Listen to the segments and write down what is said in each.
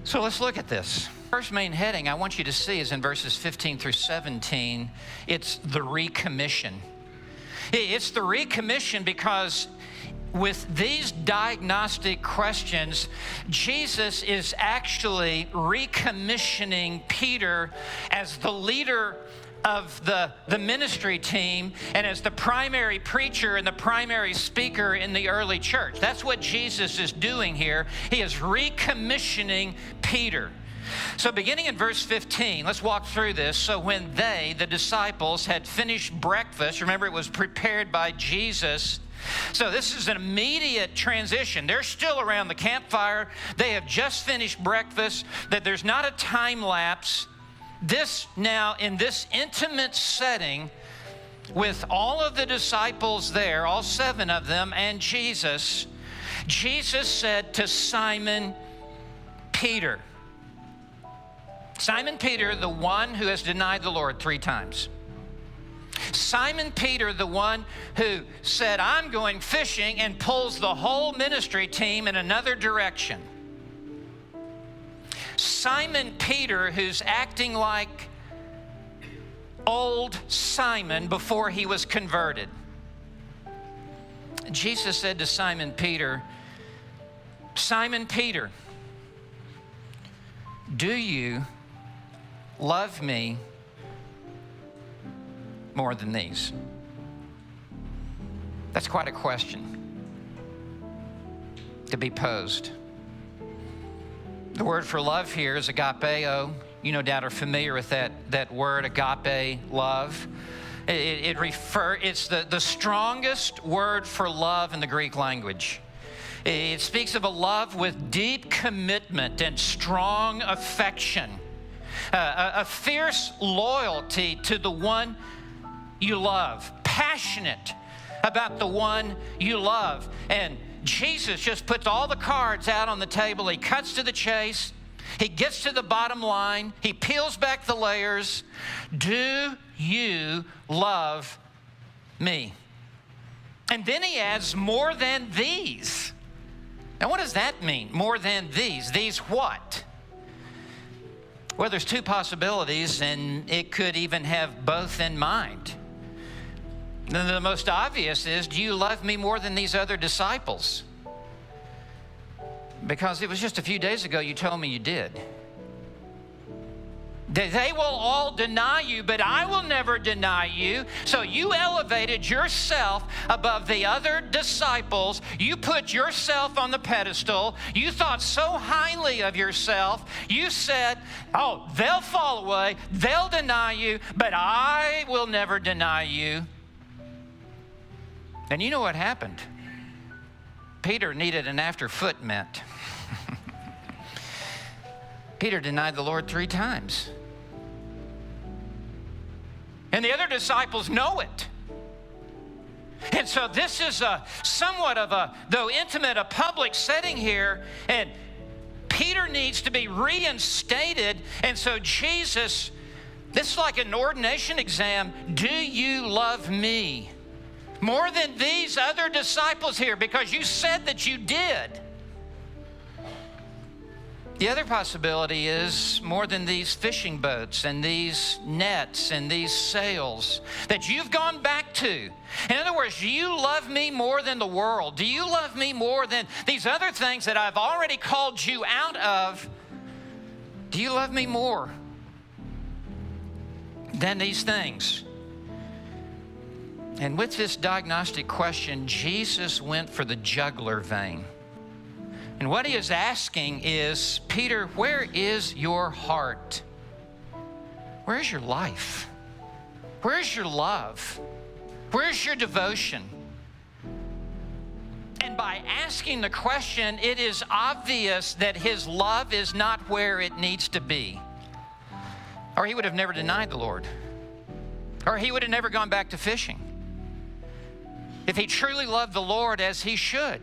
So let's look at this. First main heading I want you to see is in verses 15 through 17. It's the recommission. It's the recommission because with these diagnostic questions, Jesus is actually recommissioning Peter as the leader of the ministry team and as the primary preacher and the primary speaker in the early church. That's what Jesus is doing here. He is recommissioning Peter. So beginning in verse 15, let's walk through this. So when they, the disciples, had finished breakfast, remember it was prepared by Jesus. So this is an immediate transition. They're still around the campfire. They have just finished breakfast. That there's not a time lapse. This now, in this intimate setting, with all of the disciples there, all 7 of them, and Jesus, Jesus said to Simon Peter, Simon Peter, the one who has denied the Lord 3 times. Simon Peter, the one who said, I'm going fishing, and pulls the whole ministry team in another direction. Simon Peter, who's acting like old Simon before he was converted. Jesus said to Simon Peter, Simon Peter, do you love me more than these? That's quite a question to be posed. The word for love here is agapeo. You no doubt are familiar with that word, agape, love. It's the strongest word for love in the Greek language. It speaks of a love with deep commitment and strong affection, a fierce loyalty to the one you love, passionate about the one you love. And Jesus just puts all the cards out on the table. He cuts to the chase. He gets to the bottom line. He peels back the layers. Do you love me? And then he adds, more than these. Now, what does that mean? More than these. These what? Well, there's 2 possibilities, and it could even have both in mind. The most obvious is, do you love me more than these other disciples? Because it was just a few days ago you told me you did. They will all deny you, but I will never deny you. So you elevated yourself above the other disciples. You put yourself on the pedestal. You thought so highly of yourself. You said, oh, they'll fall away. They'll deny you, but I will never deny you. And you know what happened? Peter needed an after-footment. Peter denied the Lord 3 times. And the other disciples know it. And so this is somewhat of a, though intimate, a public setting here. And Peter needs to be reinstated. And so Jesus, this is like an ordination exam. Do you love me more than these other disciples here? Because you said that you did. The other possibility is more than these fishing boats and these nets and these sails that you've gone back to. In other words, do you love me more than the world? Do you love me more than these other things that I've already called you out of? Do you love me more than these things? And with this diagnostic question, Jesus went for the jugular vein. And what he is asking is, Peter, where is your heart? Where is your life? Where is your love? Where is your devotion? And by asking the question, it is obvious that his love is not where it needs to be. Or he would have never denied the Lord. Or he would have never gone back to fishing. If he truly loved the Lord as he should.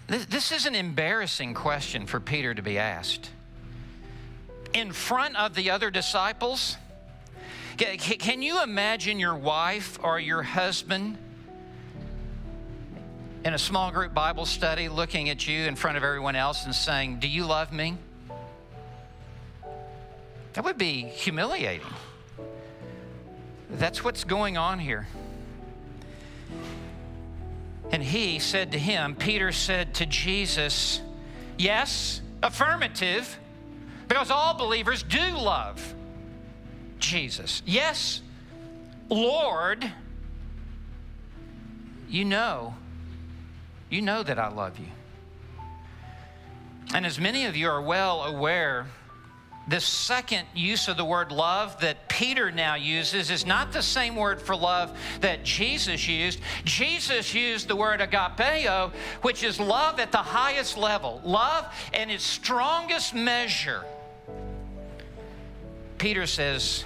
This is an embarrassing question for Peter to be asked. In front of the other disciples, can you imagine your wife or your husband in a small group Bible study looking at you in front of everyone else and saying, "Do you love me?" That would be humiliating. That's what's going on here. And he said to him, Peter said to Jesus, yes, affirmative, because all believers do love Jesus. Yes, Lord, you know that I love you. And as many of you are well aware, this second use of the word love that Peter now uses is not the same word for love that Jesus used. Jesus used the word agapeo, which is love at the highest level, love in its strongest measure. Peter says,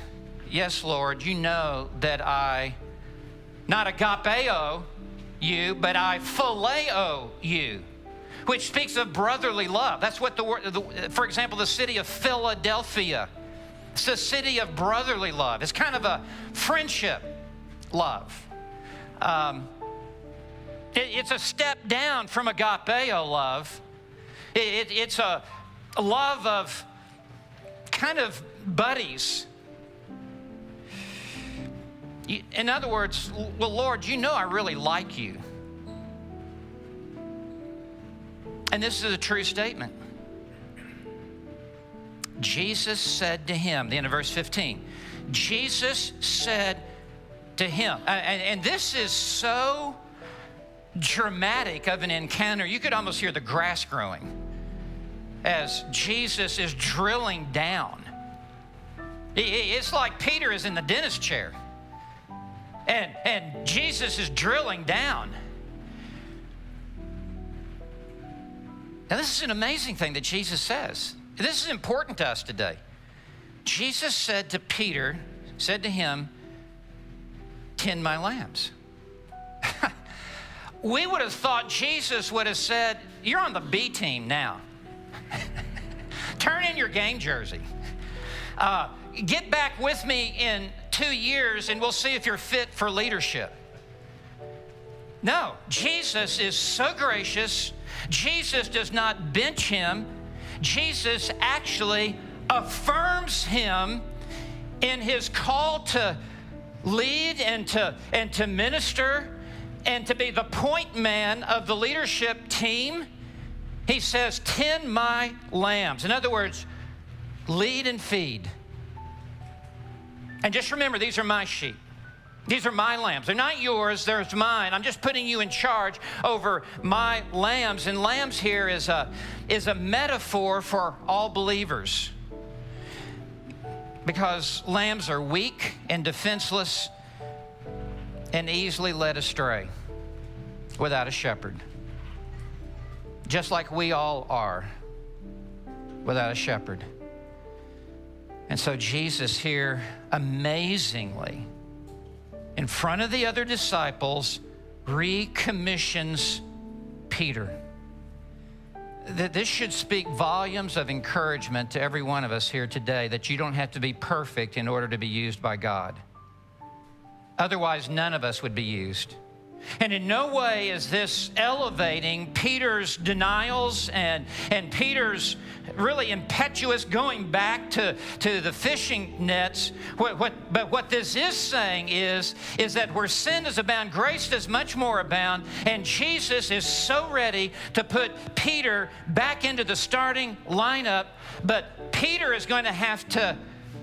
yes, Lord, you know that I not agapeo you, but I phileo you, which speaks of brotherly love. That's what the word, for example, the city of Philadelphia. It's the city of brotherly love. It's kind of a friendship love. It's a step down from agapeo love. It's a love of kind of buddies. In other words, well, Lord, you know I really like you. And this is a true statement. Jesus said to him, the end of verse 15, Jesus said to him, and this is so dramatic of an encounter, you could almost hear the grass growing as Jesus is drilling down. It's like Peter is in the dentist chair, and Jesus is drilling down. Now, this is an amazing thing that Jesus says. This is important to us today. Jesus said to Peter, said to him, "Tend my lambs." We would have thought Jesus would have said, "You're on the B team now. Turn in your game jersey. Get back with me in 2 years and we'll see if you're fit for leadership." No, Jesus is so gracious. Jesus does not bench him. Jesus actually affirms him in his call to lead and to minister and to be the point man of the leadership team. He says, "Tend my lambs." In other words, lead and feed. And just remember, these are my sheep. These are my lambs. They're not yours, they're mine. I'm just putting you in charge over my lambs. And lambs here is a metaphor for all believers, because lambs are weak and defenseless and easily led astray without a shepherd, just like we all are without a shepherd. And so Jesus here, amazingly, in front of the other disciples, recommissions Peter. This should speak volumes of encouragement to every one of us here today, that you don't have to be perfect in order to be used by God. Otherwise, none of us would be used. And in no way is this elevating Peter's denials and Peter's really impetuous going back to the fishing nets. But what this is saying is that where sin does abound, grace does much more abound. And Jesus is so ready to put Peter back into the starting lineup. But Peter is going to have to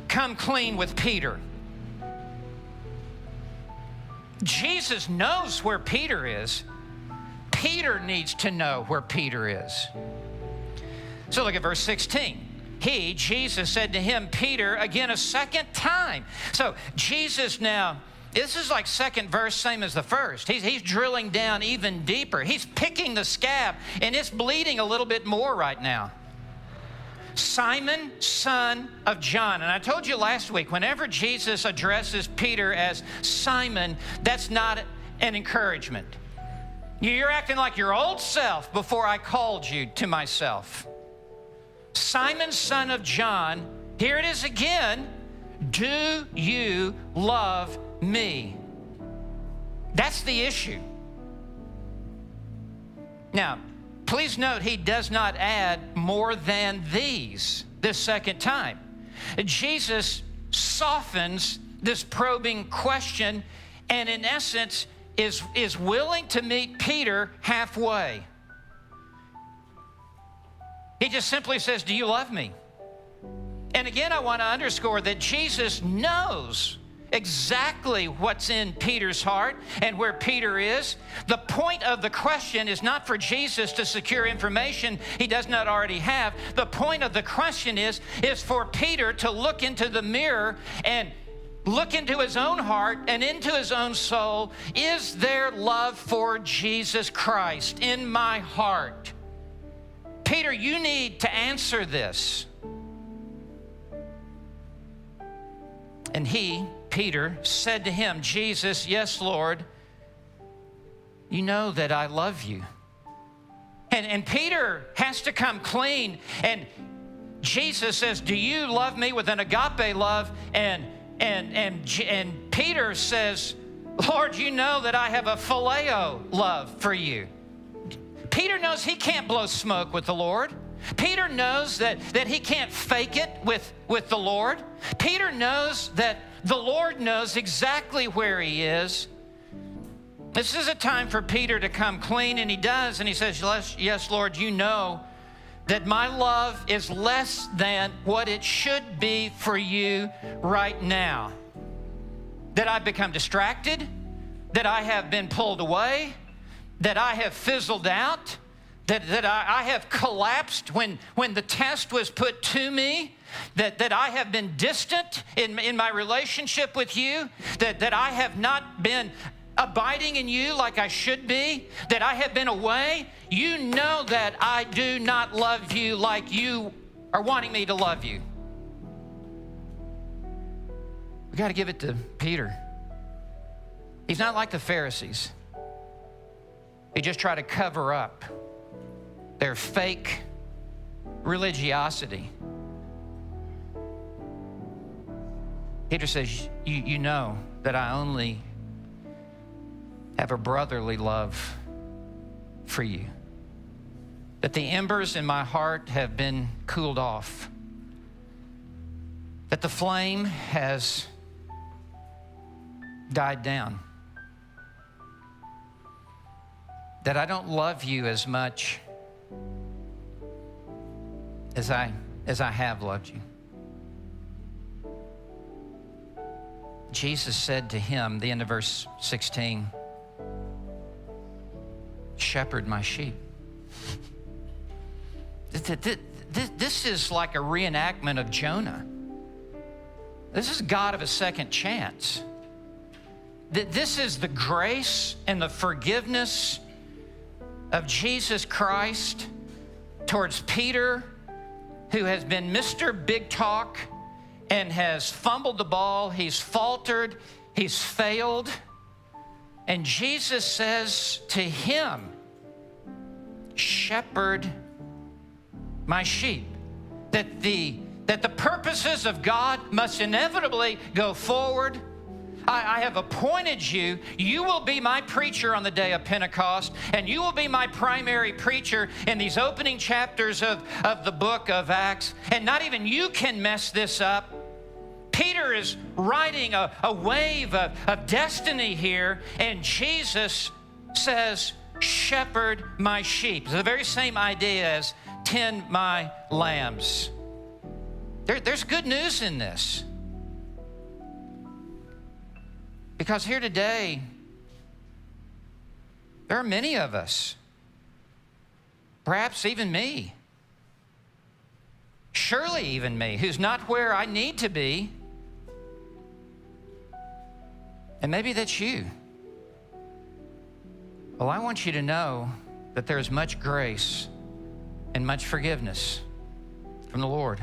come clean with Peter. Jesus knows where Peter is. Peter needs to know where Peter is. So look at verse 16. He, Jesus, said to him, Peter, again a second time. So Jesus now, this is like second verse, same as the first. He's drilling down even deeper. He's picking the scab, and it's bleeding a little bit more right now. Simon, son of John. And I told you last week, whenever Jesus addresses Peter as Simon, that's not an encouragement. You're acting like your old self before I called you to myself. Simon, son of John, here it is again. Do you love me? That's the issue. Now, please note, he does not add more than these this second time. Jesus softens this probing question and in essence is willing to meet Peter halfway. He just simply says, do you love me? And again, I want to underscore that Jesus knows exactly what's in Peter's heart and where Peter is. The point of the question is not for Jesus to secure information he does not already have. The point of the question is for Peter to look into the mirror and look into his own heart and into his own soul. Is there love for Jesus Christ in my heart? Peter, you need to answer this. And he, Peter, said to him, Jesus, yes, Lord, you know that I love you. And Peter has to come clean. And Jesus says, do you love me with an agape love? And Peter says, Lord, you know that I have a phileo love for you. Peter knows he can't blow smoke with the Lord. Peter knows that he can't fake it with the Lord. Peter knows that the Lord knows exactly where he is. This is a time for Peter to come clean, and he does. And he says, yes, Lord, you know that my love is less than what it should be for you right now. That I've become distracted, that I have been pulled away, that I have fizzled out, that I have collapsed when the test was put to me, that I have been distant in my relationship with you, that I have not been abiding in you like I should be, that I have been away. You know that I do not love you like you are wanting me to love you. We got to give it to Peter. He's not like the Pharisees. They just try to cover up their fake religiosity. Peter says, you know that I only have a brotherly love for you. That the embers in my heart have been cooled off. That the flame has died down. That I don't love you as much as I have loved you. Jesus said to him, the end of verse 16, shepherd my sheep. This is like a reenactment of Jonah. This is God of a second chance. This is the grace and the forgiveness of Jesus Christ towards Peter, who has been Mr. Big Talk and has fumbled the ball. He's faltered. He's failed. And Jesus says to him, shepherd my sheep. That the purposes of God must inevitably go forward. I have appointed you. You will be my preacher on the day of Pentecost, and you will be my primary preacher in these opening chapters of the book of Acts. And not even you can mess this up. Peter is riding a wave of destiny here, and Jesus says, shepherd my sheep. It's the very same idea as tend my lambs. There's good news in this. Because here today, there are many of us, perhaps even me, surely even me, who's not where I need to be. And maybe that's you. Well, I want you to know that there is much grace and much forgiveness from the Lord.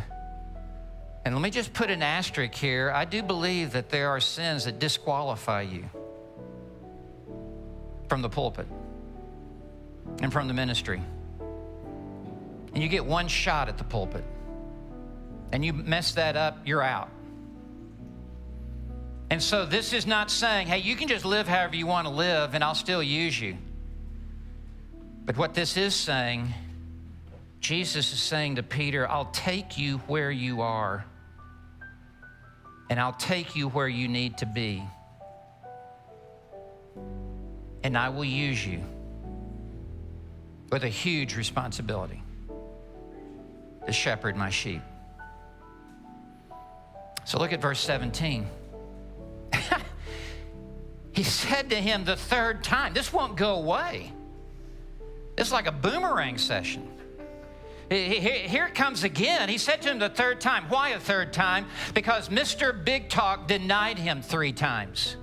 And let me just put an asterisk here. I do believe that there are sins that disqualify you from the pulpit and from the ministry. And you get one shot at the pulpit. And you mess that up, you're out. And so this is not saying, hey, you can just live however you want to live and I'll still use you. But what this is saying, Jesus is saying to Peter, I'll take you where you are, and I'll take you where you need to be, and I will use you with a huge responsibility to shepherd my sheep. So look at verse 17. He said to him the third time, this won't go away. It's like a boomerang session. Here it comes again. He said to him the third time. Why a third time? Because Mr. Big Talk denied him 3 times.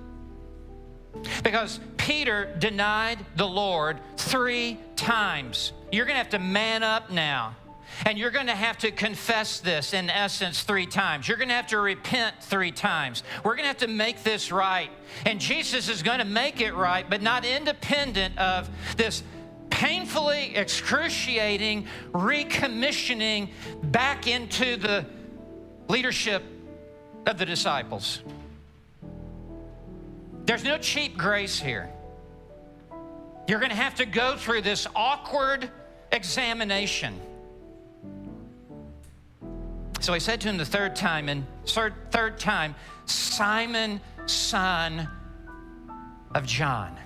Because Peter denied the Lord 3 times. You're going to have to man up now. And you're going to have to confess this, in essence, 3 times. You're going to have to repent 3 times. We're going to have to make this right. And Jesus is going to make it right, but not independent of this painfully excruciating recommissioning back into the leadership of the disciples. There's no cheap grace here. You're going to have to go through this awkward examination. So he said to him the third time, Simon, son of John.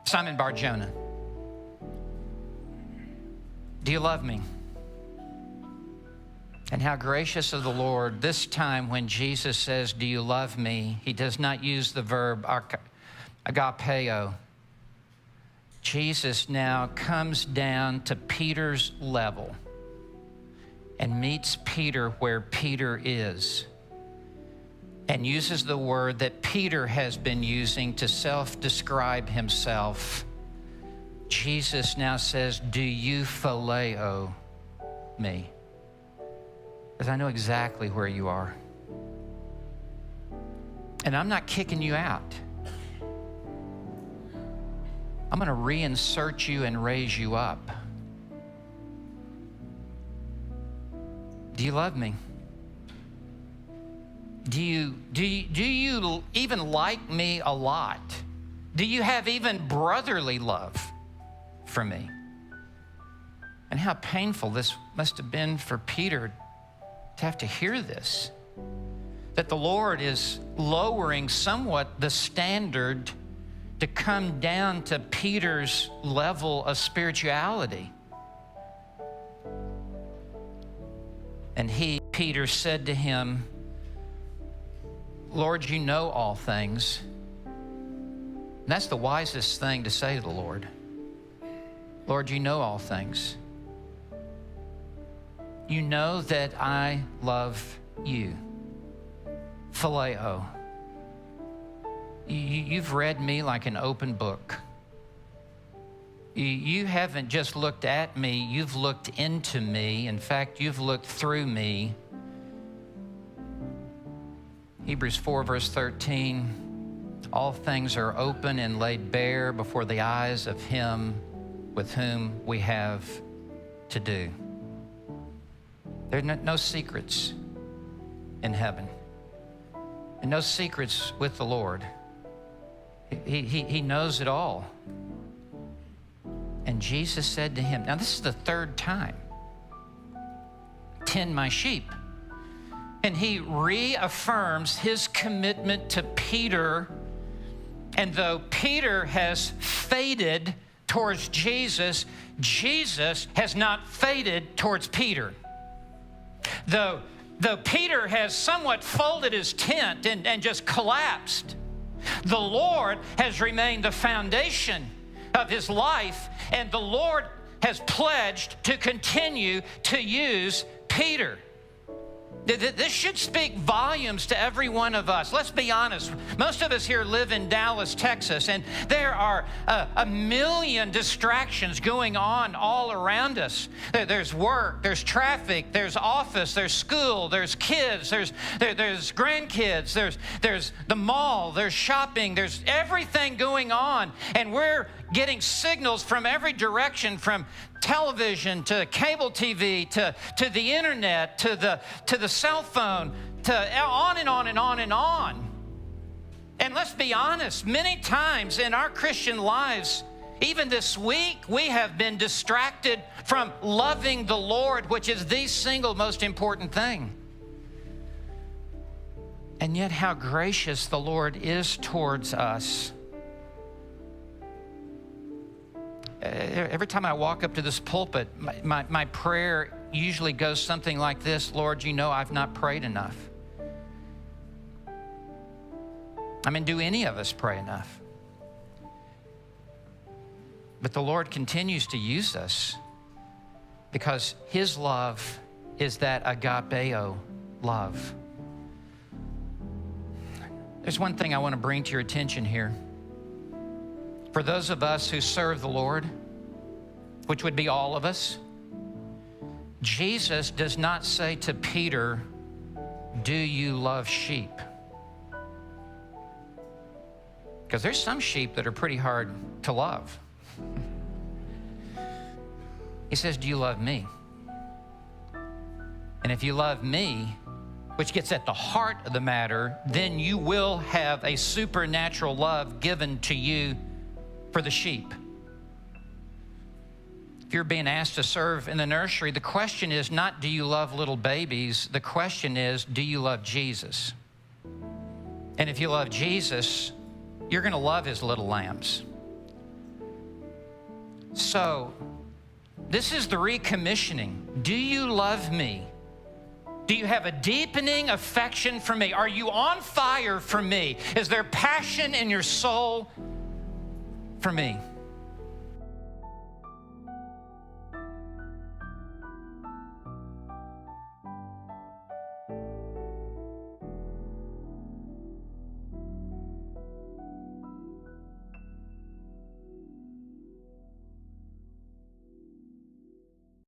Simon Bar-Jonah. Do you love me? And how gracious of the Lord, this time when Jesus says, do you love me? He does not use the verb agapeo. Jesus now comes down to Peter's level and meets Peter where Peter is and uses the word that Peter has been using to self-describe himself. Jesus now says, do you phileo me? Because I know exactly where you are. And I'm not kicking you out. I'm going to reinsert you and raise you up. Do you love me? Do you even like me a lot? Do you have even brotherly love for me? And how painful this must have been for Peter to have to hear this. That the Lord is lowering somewhat the standard to come down to Peter's level of spirituality. And Peter said to him, Lord, you know all things. And that's the wisest thing to say to the Lord. Lord, you know all things. You know that I love you. Phileo. You've read me like an open book. You haven't just looked at me, you've looked into me. In fact, you've looked through me. Hebrews 4, verse 13, all things are open and laid bare before the eyes of him with whom we have to do. There are no secrets in heaven, and no secrets with the Lord. He knows it all. And Jesus said to him, now this is the third time, tend my sheep. And he reaffirms his commitment to Peter. And though Peter has faded towards Jesus, Jesus has not faded towards Peter. Though Peter has somewhat folded his tent and just collapsed, the Lord has remained the foundation of his life, and the Lord has pledged to continue to use Peter. This should speak volumes to every one of us. Let's be honest. Most of us here live in Dallas, Texas, and there are a million distractions going on all around us. There's work, there's traffic, there's office, there's school, there's kids, there's grandkids, there's the mall, there's shopping, there's everything going on. And we're getting signals from every direction, from television to cable TV to the internet to the cell phone, to on and on and on and on. And let's be honest, many times in our Christian lives, Even this week, we have been distracted from loving the Lord, which is the single most important thing. And yet how gracious the Lord is towards us. Every time I walk up to this pulpit, my prayer usually goes something like this: Lord, you know I've not prayed enough. I mean, do any of us pray enough? But the Lord continues to use us because His love is that agapeo love. There's one thing I want to bring to your attention here. For those of us who serve the Lord, which would be all of us, Jesus does not say to Peter, "Do you love sheep?" Because there's some sheep that are pretty hard to love. He says, "Do you love me?" And if you love me, which gets at the heart of the matter, then you will have a supernatural love given to you for the sheep. If you're being asked to serve in the nursery, the question is not, do you love little babies? The question is, do you love Jesus? And if you love Jesus, you're going to love His little lambs. So, this is the recommissioning. Do you love me? Do you have a deepening affection for me? Are you on fire for me? Is there passion in your soul for me?